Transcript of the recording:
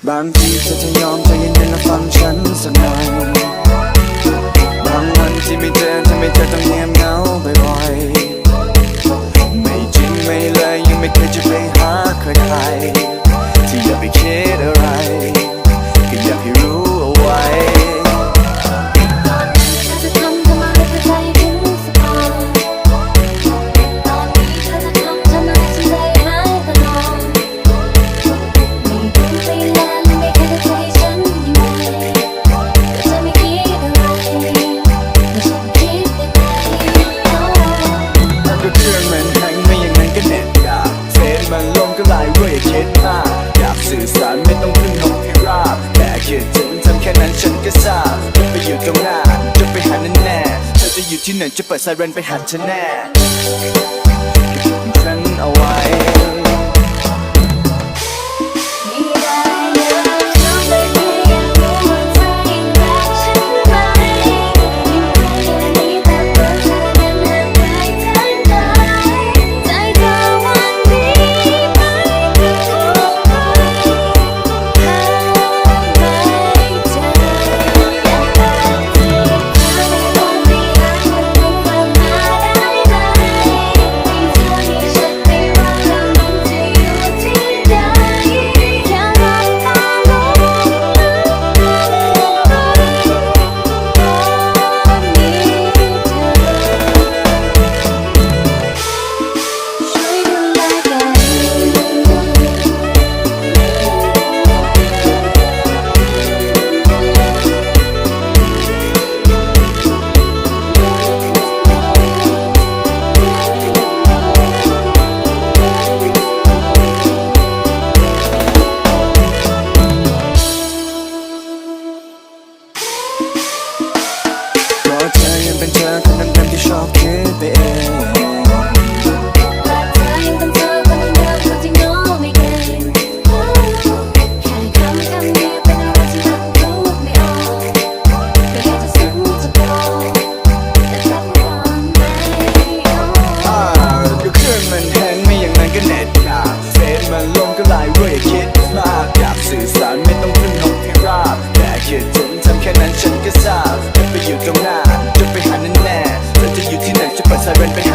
บางทีเธอจะยอมใจเย็นๆและฟังฉันสักหน่อยบางวันที่ไม่เจอทำให้เธอต้องเงียบเหงาบ่อยๆไม่จริงไม่เลยยังไม่เคยจะไปหาใครๆที่อย่าไปคิดอะไรก็อยากให้รู้เอาไว้มันลมก็ไหลเรื่อยอย่าคิดมากอยากสื่อสารไม่ต้องพึ่งนกพิราบแค่คิดถึงทำแค่นั้นฉันก็ทราบจะไปอยู่ตรงหน้าจะไปหาแน่เธอจะอยู่ที่ไหนจะเปิดไซเรนไปหาเธอแน่คิดถึงฉันเอาไว้เป็นเธอคนเดิมๆที่ชอบคิดไปเองและเธอยังเป็นเธอคนเดิมๆที่โง่ไม่เก่งแค่คำเดียวเป็นอะไรที่ทำพูดไม่ออกก็อยากจะซึ้งจะพอแต่ทำความไม่ออกก็คลื่นมันแห้งไม่อย่างนั้นก็เน็ตหนาเฟซมันลงก็ไหลเรื่อยอย่าคิดมากอยากสื่อสารไม่ต้องพึ่งนกพิราบแค่คิดถึงทำแค่นั้นฉันก็ทราบจะไปอยู่ตรงหน้าจะไปหาแน่ๆเธอจะอยู่ที่ไหนจะเปิดไซเรนไป